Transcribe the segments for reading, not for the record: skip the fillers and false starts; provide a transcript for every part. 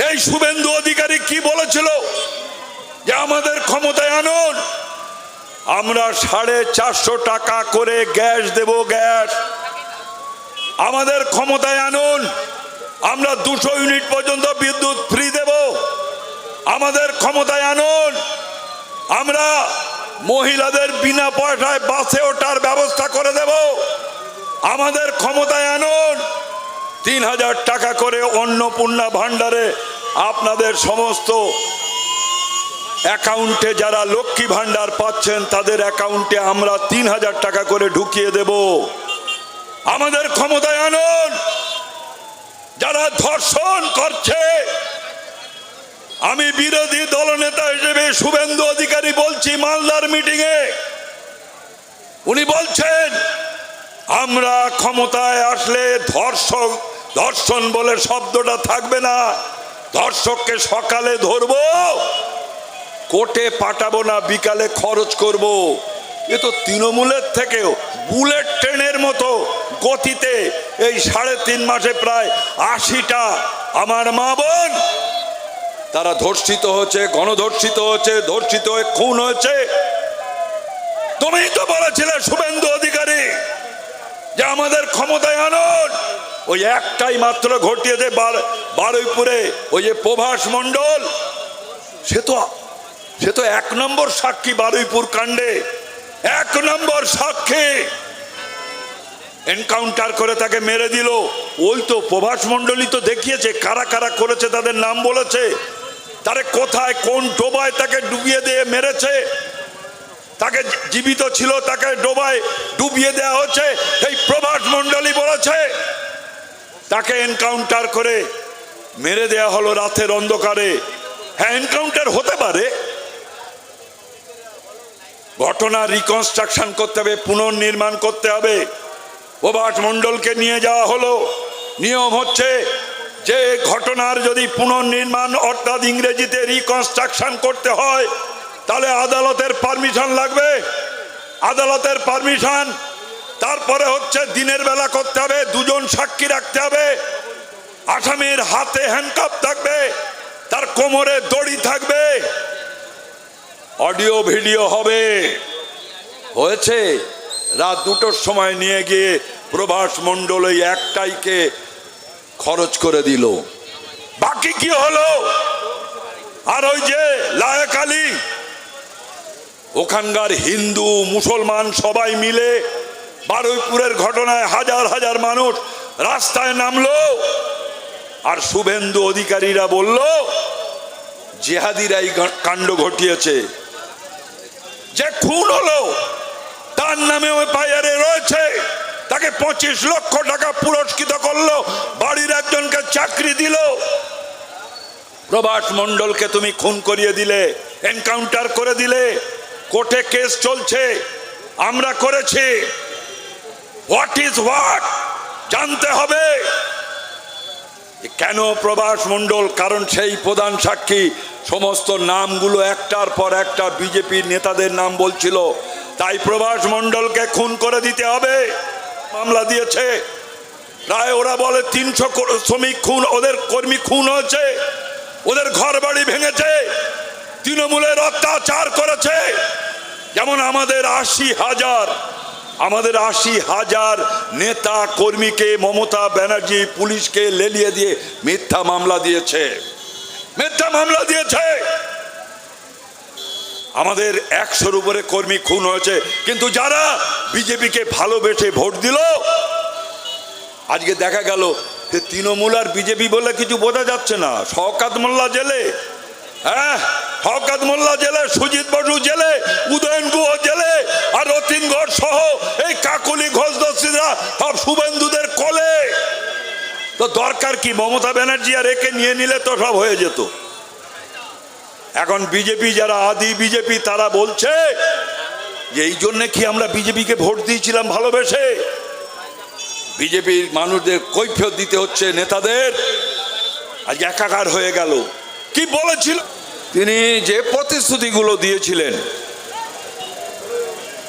এই শুভেন্দু অধিকারী কি বলেছিল যে আমাদের ক্ষমতায় আনুন, আমরা 450 টাকা করে গ্যাস দেব, গ্যাস আমাদের ক্ষমতায় আনুন, আমরা 200 ইউনিট পর্যন্ত বিদ্যুৎ ফ্রি দেব, আমাদের ক্ষমতায় আনুন, আমরা মহিলাদের বিনা পয়সায় বাসে ওঠার ব্যবস্থা করে দেব, আমাদের ক্ষমতায় আনুন, 3000 টাকা করে অন্নপূর্ণা ভান্ডারে আপনাদের সমস্ত অ্যাকাউন্টে যারা লক্ষ্মী ভান্ডার পাচ্ছেন তাদের অ্যাকাউন্টে আমরা 3000 টাকা করে ঢুকিয়ে দেব, আমাদের ক্ষমতায় আনুন, যারা ধর্ষণ করছে। আমি বিরোধী দলনেতা হিসেবে শুভেন্দু অধিকারী বলছি, মালদার মিটিংয়ে উনি বলছেন আমরা ক্ষমতায় আসলে ধর্ষণ বলে শব্দটা থাকবে না, ধর্ষককে সকালে ধরবো, কোর্টে পাঠাবো না, বিকালে খরচ করব। এ তো তৃণমূলের থেকেও বুলেট ট্রেনের মতো গতিতে এই 3.5 মাসে প্রায় 80টা আমার মা বোন তারা ধর্ষিত হচ্ছে, গণধর্ষিত হচ্ছে, ধর্ষিত হয়ে খুন হয়েছে। তুমি তো বলেছিলে শুভেন্দু অধিকারী যে আমাদের ক্ষমতায় আনুন, ওই একটাই মাত্র ঘটিয়েছে বারুইপুরে, ওই যে প্রভাস মণ্ডল, সে তো 1 নম্বর সাক্ষী বারুইপুর কাণ্ডে, 1 নম্বর সাক্ষী। এনকাউন্টার করে তাকে মেরে দিল। ওই তো প্রভাস মণ্ডলই তো দেখিয়েছে কারা কারা করেছে, তাদের নাম বলেছে, তারে কোথায় কোন ডোবায় তাকে ডুবিয়ে দিয়ে মেরেছে, তাকে জীবিত ছিল তাকে ডোবায় ডুবিয়ে দেওয়া হচ্ছে, এই প্রভাস মণ্ডলই বলেছে। তাকে এনকাউন্টার করে মেরে দেওয়া হলো রাতের অন্ধকারে। হ্যাঁ, এনকাউন্টার হতে পারে, ঘটনা রিকনস্ট্রাকশন করতে হবে, পুনর্নির্মাণ করতে হবে। প্রভাস মণ্ডলকে নিয়ে যাওয়া হলো। নিয়ম হচ্ছে যে ঘটনার যদি পুনর্নির্মাণ অর্থাৎ ইংরেজিতে রিকনস্ট্রাকশন করতে হয় তাহলে আদালতের পারমিশন লাগবে, আদালতের পারমিশন। তারপরে হচ্ছে দিনের বেলা করতে হবে, 2 জন সাক্ষী রাখতে হবে, আসামির হাতে হ্যান্ডকাফ থাকবে, তার কোমরে দড়ি থাকবে, অডিও ভিডিও হবে। হয়েছে রাত 2টোর সময় নিয়ে গিয়ে প্রভাস মণ্ডল ওই একটাইকে খরচ করে দিল। বাকি কি হলো? আর ওই যে লায়েক আলী, ওখানকার হিন্দু মুসলমান সবাই মিলে বারুইপুরের ঘটনায় হাজার হাজার মানুষ রাস্তায় নামলো, আর শুভেন্দু অধিকারীরা বলল জিহাদিরাই কাণ্ড ঘটিয়েছে। যে খুন হলো তার নামে ওই পায়ারে রয়েছে, তাকে 25 লক্ষ টাকা পুরস্কৃত করলো, বাড়ির একজনকে চাকরি দিল। প্রভাস মণ্ডলকে তুমি খুন করিয়ে দিলে, এনকাউন্টার করে দিলে, কোর্টে কেস চলছে, আমরা করেছি। হোয়াট ইজ হোয়াট জানতে হবে। কেন প্রভাস মণ্ডল? কারণ সেই প্রধান সাক্ষী সমস্ত নামগুলো একটার পর একটা বিজেপির নেতাদের নাম বলছিল, তাই প্রভাস মণ্ডলকে খুন করে দিতে হবে। মামলা দিয়েছে, প্রায় ওরা বলে 300 শ্রমিক খুন, ওদের কর্মী খুন হয়েছে, ওদের ঘর বাড়ি ভেঙেছে, তৃণমূলের অত্যাচার করেছে। যেমন আমাদের 80,000 নেতা কর্মীকে মমতা ব্যানার্জি পুলিশকে লেলিয়ে দিয়ে মিথ্যা মামলা দিয়েছে, মিথ্যা মামলা দিয়েছে। আমাদের 100-র উপরে কর্মী খুন হয়েছে, কিন্তু যারা বিজেপিকে ভালোবেসে ভোট দিল, আজকে দেখা গেল যে তৃণমূল আর বিজেপি বলে কিছু বোঝা যাচ্ছে না। শওকত মোল্লা জেলে, হ্যাঁ শওকত মোল্লা জেলে, সুজিত বসু জেলে, উদয়ন গুহ জেলে, আর রতিন ঘোষ সহ এই কাকলি ঘোষদস্যুরা সব শুভেন্দুদের কোলে। তো দরকার কি? মমতা ব্যানার্জি আর একে নিয়ে নিলে তো সব হয়ে যেত। এখন বিজেপি যারা আদি বিজেপি তারা বলছে যে এই জন্য কি আমরা বিজেপিকে ভোট দিয়েছিলাম ভালোবেসে। বিজেপির মানুষদের কৈফিয়ত দিতে হচ্ছে নেতাদের। আজ একাকার হয়ে গেল। কি বলেছিল তিনি? যে প্রতিশ্রুতিগুলো দিয়েছিলেন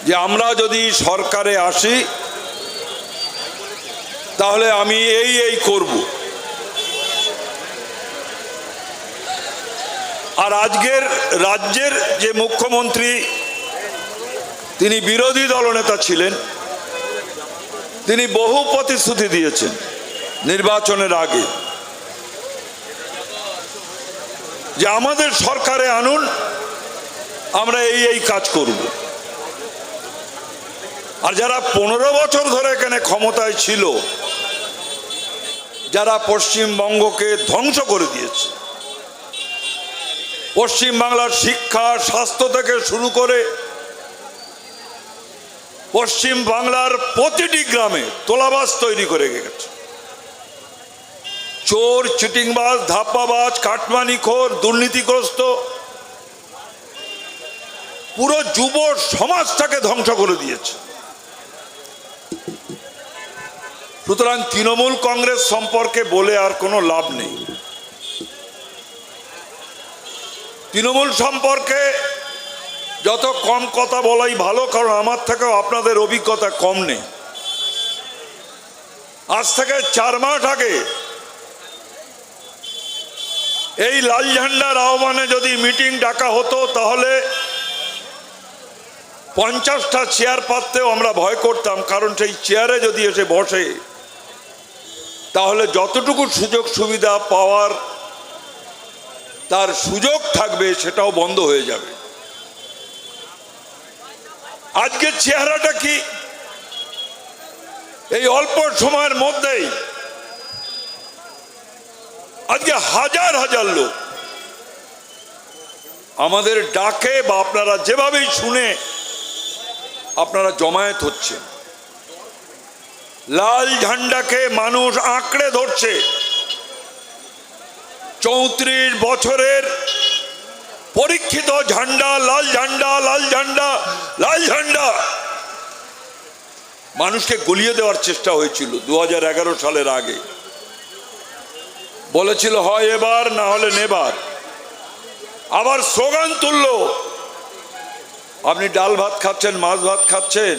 যে আমরা যদি সরকারে আসি তাহলে আমি এই করব, আর আজকের রাজ্যের যে মুখ্যমন্ত্রী, তিনি বিরোধী দলনেতা ছিলেন, তিনি বহু প্রতিশ্রুতি দিয়েছেন নির্বাচনের আগে যে আমাদের সরকারে আনুন, আমরা এই কাজ করব। আর যারা 15 বছর ধরে এখানে ক্ষমতায় ছিল, যারা পশ্চিমবঙ্গকে ধ্বংস করে দিয়েছে, পশ্চিম বাংলার শিক্ষা স্বাস্থ্য থেকে শুরু করে পশ্চিম বাংলার প্রতিটি গ্রামে তোলাবাজ তৈরি করে গেছে। চোর, চিটিংবাজ, ধাপ্পাবাজ, কাটমানিখোর, দুর্নীতিগ্রস্ত পুরো যুব সমাজটাকে ধ্বংস করে দিয়েছে। সুতরাং তৃণমূল কংগ্রেস সম্পর্কে বলে আর কোনো লাভ নেই। তৃণমূল সম্পর্কে যত কম কথা বলাই ভালো, কারণ আমার থেকেও আপনাদের অভিজ্ঞতা কম নেই। আজ থেকে 4 মাস আগে এই লাল ঝান্ডার আহ্বানে যদি মিটিং ডাকা হতো, তাহলে 50টা চেয়ার পাততেও আমরা ভয় করতাম, কারণ সেই চেয়ারে যদি এসে বসে তাহলে যতটুকু সুযোগ সুবিধা পাওয়ার তার সুযোগ থাকবে সেটাও বন্ধ হয়ে যাবে। আজকের চেহারাটা কি? এই অল্প সময়ের মধ্যেই আজকে হাজার হাজার লোক আমাদের ডাকে বা আপনারা যেভাবেই শুনে আপনারা জমায়েত হচ্ছেন। লাল ঝান্ডাকে মানুষ আঁকড়ে ধরছে। 34 বছরের পরীক্ষিত ঝান্ডা, লাল ঝান্ডা, লাল ঝান্ডা, লাল ঝান্ডা মানুষকে গলিয়ে দেওয়ার চেষ্টা হয়েছিল 2011 সালের আগে। বলেছিল হয় এবার, না হলে নেবার। আবার স্লোগান তুললো, আপনি ডাল ভাত খাচ্ছেন, মাছ ভাত খাচ্ছেন,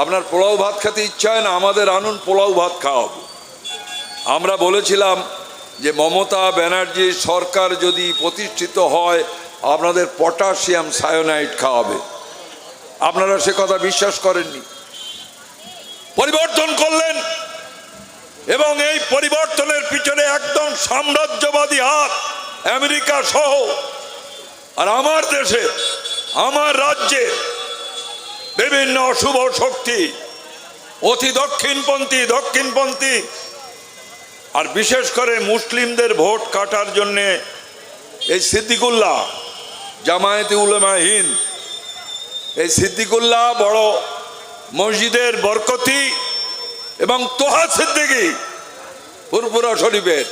আপনার পোলাও ভাত খেতে ইচ্ছা হয় না, আমাদের আনুন, পোলাও ভাত খাওয়াবো। আমরা বলেছিলাম যে মমতা ব্যানার্জির সরকার যদি প্রতিষ্ঠিত হয়, আপনাদের পটাশিয়াম সায়োনাইড খাওয়াবে। আপনারা সে কথা বিশ্বাস করেননি, পরিবর্তন করলেন। এবং এই পরিবর্তনের পিছনে একদম সাম্রাজ্যবাদী হাত, আমেরিকা সহ। আর আমার দেশে, আমার রাজ্যে বিভিন্ন অশুভ শক্তি, অতি দক্ষিণপন্থী আর বিশেষ করে মুসলিমদের ভোট কাটার জন্যে এই সিদ্দিকুল্লাহ, জামায়াতে উলামা হিন্দ, এই সিদ্দিকুল্লাহ বড় মসজিদের বরকতি এবং তোহা সিদ্দিকী ফুরফুরা শরীফের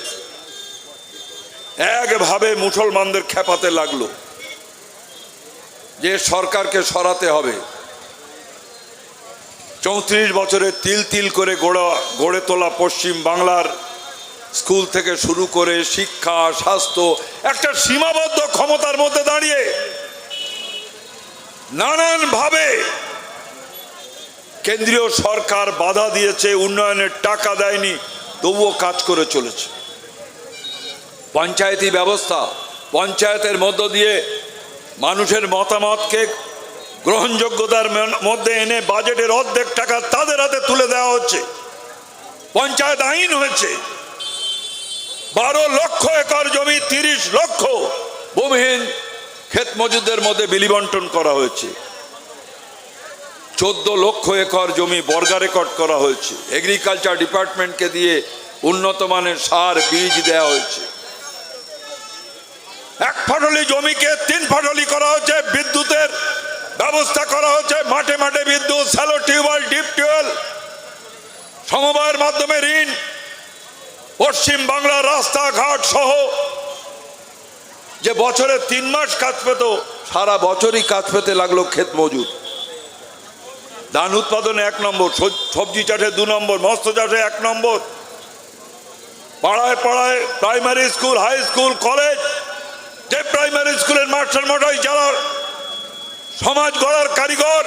একভাবে মুসলমানদের খেপাতে লাগলো যে সরকারকে সরাতে হবে। 34 বছরে তিল তিল করে গড়ে তোলা পশ্চিম বাংলার স্কুল থেকে শুরু করে শিক্ষা, স্বাস্থ্য একটা সীমাবদ্ধ ক্ষমতার মধ্যে দাঁড়িয়ে নানানভাবে কেন্দ্রীয় সরকার বাধা দিয়েছে, উন্নয়নের টাকা দেয়নি, তবুও কাজ করে চলেছে। পঞ্চায়েতি ব্যবস্থা, পঞ্চায়েতের মধ্য দিয়ে মানুষের মতামতকে গ্রহণযোগ্যতার মধ্যে এনে বাজেটের অর্ধেক টাকা তাদের হাতে তুলে দেওয়া হচ্ছে। পঞ্চায়েত আইন হয়েছে, 12 লক্ষ একর জমি 30 লক্ষ ভূমিহীন ক্ষেত মজুরদের মধ্যে বিলি বন্টন করা হয়েছে। 14 লক্ষ একর জমি বর্গা রেকর্ড করা হয়েছে। এগ্রিকালচার ডিপার্টমেন্টকে দিয়ে উন্নত মানের সার, বীজ দেওয়া হয়েছে। 1 ফাটলি জমিকে 3 ফাটলি করা হচ্ছে। বিদ্যুতের ব্যবস্থা করা হচ্ছে, মাঠে মাঠে বিদ্যুৎ, স্যালো টিউবওয়েল, ডিপ টিউবওয়েল, সমবায়ের মাধ্যমে ঋণ। পশ্চিম বাংলার রাস্তাঘাট সহ যে বছরে 3 মাস কাজ পেত, সারা বছরই কাজ পেতে লাগলো ক্ষেত মজুর। ধান উৎপাদনে 1 নম্বর, সবজি চাষে 2 নম্বর, মৎস্য চাষে 1 নম্বর। পাড়ায় পাড়ায় primary school, high school, college. যে প্রাইমারি স্কুলের মাস্টার মশাই যারা সমাজ গড়ার কারিগর,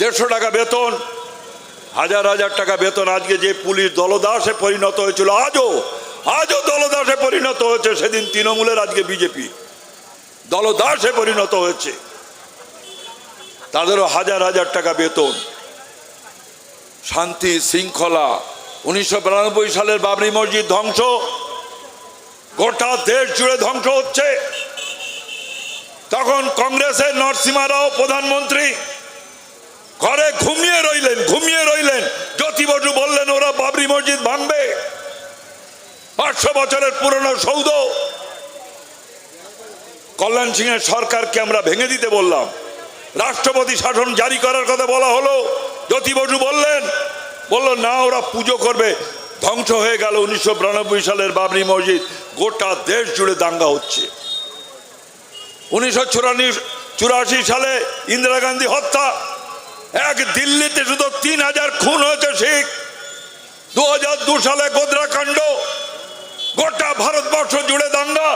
150 টাকা বেতন, হাজার হাজার টাকা বেতন। আজকে যে পুলিশ দলদাসে পরিণত হয়েছিল, আজও আজও দলদাসে পরিণত হয়েছে। সেদিন তৃণমূলের, আজকে বিজেপি দলদাসে পরিণত হয়েছে। তাদেরও হাজার হাজার টাকা বেতন। শান্তি শৃঙ্খলা, 1992 সালের বাবরি মসজিদ ধ্বংস, গোটা দেশ জুড়ে ধ্বংস হচ্ছে। তখন কংগ্রেসের নরসিমা রাও প্রধানমন্ত্রী ঘরে ঘুমিয়ে রইলেন। জ্যোতি বসু বললেন ওরা বাবরি মসজিদ ভাঙবে, 500 বছরের পুরনো সৌধ। কল্যাণ সিং এর সরকারকে আমরা ভেঙে দিতে বললাম, রাষ্ট্রপতি শাসন জারি করার কথা বলা হলো। জ্যোতি বসু বলল না, ওরা পুজো করবে। ধ্বংস হয়ে গেল 1992 সালের বাবরি মসজিদ। গোটা দেশ জুড়ে দাঙ্গা হচ্ছে। 1984 সালে ইন্দিরা গান্ধী হত্যা, এক দিল্লিতে শুধু 3000 খুন হয়েছে শিখ। 2002 সালে গোধরা কাণ্ড, গোটা ভারতবর্ষ জুড়ে দাঙ্গা।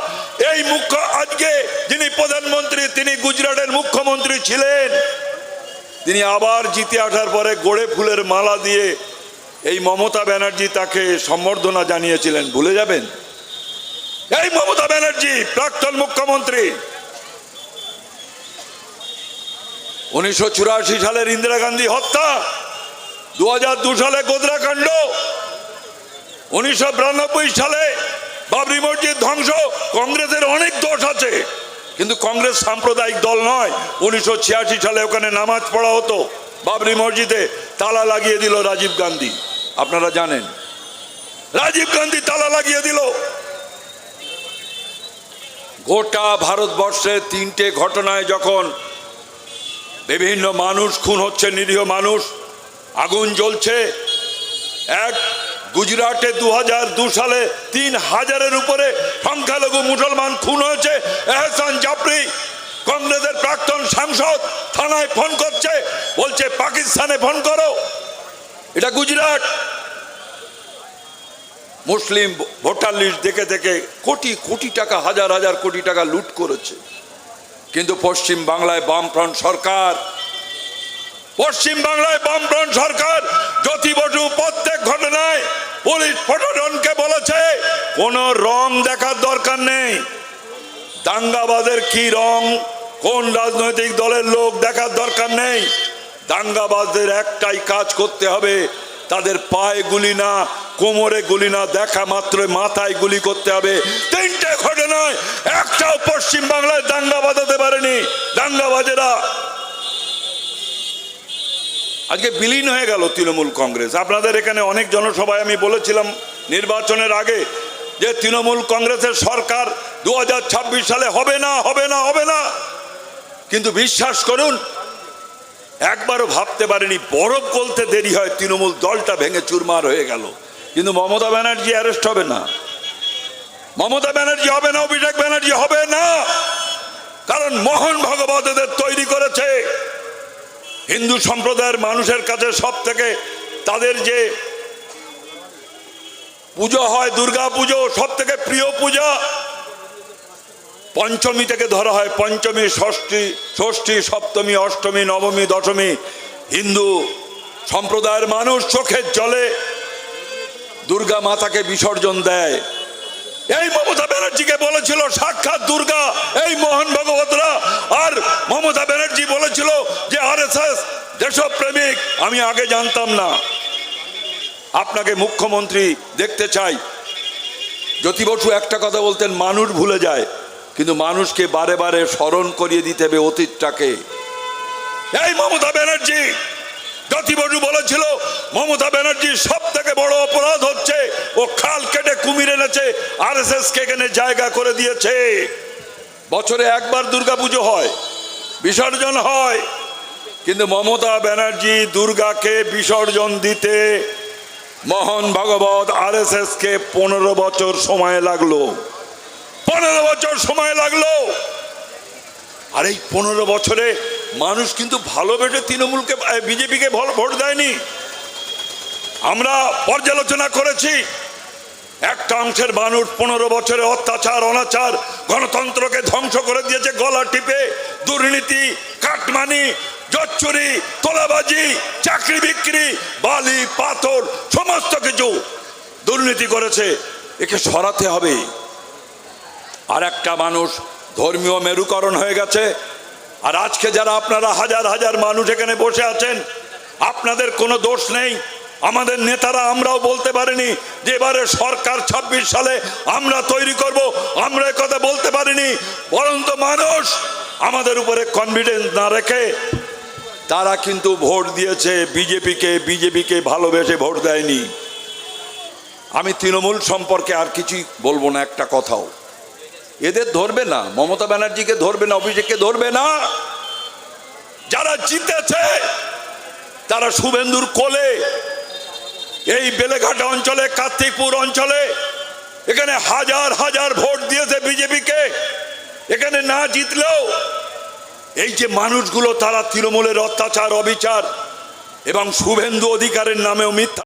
এই আজকে যিনি প্রধানমন্ত্রী, তিনি গুজরাটের মুখ্যমন্ত্রী ছিলেন। তিনি আবার জিতে আসার পরে গোড়ে ফুলের মালা দিয়ে এই মমতা ব্যানার্জি তাকে সম্বর্ধনা জানিয়েছিলেন, ভুলে যাবেন? এই মমতা ব্যানার্জি প্রাক্তন মুখ্যমন্ত্রী। 1984 সালের ইন্দিরা গান্ধী হত্যা, 2002 সালে গোধরা কাণ্ড, 1992 সালে বাবরি মসজিদ ধ্বংস। কংগ্রেসের অনেক দোষ আছে, কিন্তু কংগ্রেস সাম্প্রদায়িক দল নয়। 1986 সালে ওখানে নামাজ পড়া হতো, বাবরি মসজিদে তালা লাগিয়ে দিল রাজীব গান্ধী। আপনারা জানেন, রাজীব গান্ধী তালা লাগিয়ে দিল। গোটা ভারতবর্ষে 3টে ঘটনায় যখন বিভিন্ন মানুষ খুন হচ্ছে, নিরীহ মানুষ, আগুন জ্বলছে। এক, গুজরাটে 2002 সালে 3000-এর উপরে সংখ্যালঘু মুসলমান খুন হয়েছে। এহসান জাফরি, কংগ্রেসের প্রাক্তন সাংসদ, থানায় ফোন করছে, বলছে পাকিস্তানে ফোন করো। এটা গুজরাট। মুসলিম ভোটার লিস্ট দেখে দেখে কোটি কোটি টাকা, হাজার হাজার কোটি টাকা লুট করেছে। কিন্তু পশ্চিম বাংলায় বামফ্রন্ট সরকার, জ্যোতি বসু প্রত্যেক ঘটনায় পুলিশ প্রশাসনকে বলেছে কোন রং দেখার দরকার নেই। দাঙ্গাবাজের কি রং, কোন রাজনৈতিক দলের লোক দেখার দরকার নেই। দাঙ্গাবাজদের একটাই কাজ করতে হবে, তাদের পায়ে গুলি না, কোমরে গুলি না, দেখা মাত্র মাথায় গুলি করতে হবে। 3টে ঘটনায় একটাও পশ্চিম বাংলায় দাঙ্গা বাঁধাতে পারেনি দাঙ্গাবাজেরা। আজকে বিলীন হয়ে গেল তৃণমূল কংগ্রেস। আপনাদের এখানে অনেক জনসভায় আমি বলেছিলাম নির্বাচনের আগে যে তৃণমূল কংগ্রেসের সরকার 2026 সালে হবে না। কিন্তু বিশ্বাস করুন, একবারও ভাবতে পারেনি, বরফ গলতে দেরি হয়, তৃণমূল দলটা ভেঙে চুরমার হয়ে গেল। কিন্তু মমতা ব্যানার্জি অ্যারেস্ট হবে না, অভিষেক ব্যানার্জি হবে না, কারণ মোহন ভাগবত এদের তৈরি করেছে। হিন্দু সম্প্রদায়ের মানুষের কাছে সব থেকে তাদের যে পুজো হয়, দুর্গা পুজো সব থেকে প্রিয় পূজা। পঞ্চমী থেকে ধরা হয়, পঞ্চমী, ষষ্ঠী, সপ্তমী, অষ্টমী, নবমী, দশমী। হিন্দু সম্প্রদায়ের মানুষ চোখের জলে দুর্গা মাতাকে বিসর্জন দেয়। এই মমতা ব্যানার্জিকে বলেছিল সাক্ষাৎ দুর্গা এই মোহন ভাগবতরা, আর মমতা ব্যানার্জি বলেছিল যে আরএসএস দেশপ্রেমিক। আমি আগে জানতাম না। আপনাকে মুখ্যমন্ত্রী দেখতে চাই। জ্যোতি বসু একটা কথা বলতেন, মানুষ ভুলে যায়, কিন্তু মানুষকে বারে বারে স্মরণ করিয়ে দিতে হবে অতীতটাকে। এই মমতা ব্যানার্জি, জ্যোতি বসু বলেছিল মমতা ব্যানার্জির সব থেকে বড় অপরাধ হচ্ছে ও খাল কেটে কুমির এনেছে, আরএসএস কে এখানে জায়গা করে দিয়েছে। বছরে একবার দুর্গাপুজো হয়, বিসর্জন হয়, কিন্তু মমতা ব্যানার্জি দুর্গাকে বিসর্জন দিতে মোহন ভাগবত আরএসএস কে 15 বছর সময় লাগলো। 15 বছর সময় লাগলো। আর এই 15 বছরে মানুষ কিন্তু ভালোবেসে তৃণমূলকে, বিজেপিকে ভোট দেয়নি। আমরা পর্যালোচনা করেছি, একটা অংশের মানুষ 15 বছরে অত্যাচার, অনাচার, গণতন্ত্রকে ধ্বংস করে দিয়েছে। গলা টিপে দুর্নীতি, কাটমানি, জচ্চুরি, তোলাবাজি, চাকরি বিক্রি, বালি পাথর সমস্ত কিছু দুর্নীতি করেছে। একে সরাতে হবে। আর একটা মানুষ ধর্মীয় মেরুকরণ হয়ে গেছে। আর আজকে যারা আপনারা হাজার হাজার মানুষ এখানে বসে আছেন, আপনাদের কোনো দোষ নেই। আমাদের নেতারা আমরাও বলতে পারিনি যে এবারে সরকার 26 সালে আমরা তৈরি করব, আমরা কথা বলতে পারিনি। বরঞ্চ মানুষ আমাদের উপরে কনফিডেন্স না রেখে তারা কিন্তু ভোট দিয়েছে বিজেপিকে ভালোবেসে ভোট দেয়নি। আমি তৃণমূল সম্পর্কে আর কিছুই বলবো না, একটা কথাও। এদের ধরবে না, মমতা ব্যানার্জিকে ধরবে না, অভিষেককে ধরবে না। যারা জিতেছে তারা শুভেন্দুর কোলে, এই বেলেঘাটা অঞ্চলে, কার্তিকপুর অঞ্চলে এখানে হাজার হাজার ভোট দিয়েছে বিজেপিকে। এখানে না জিতলেও এই যে মানুষগুলো, তারা তৃণমূলের অত্যাচার, অবিচার এবং শুভেন্দু অধিকারের নামেও মিথ্যা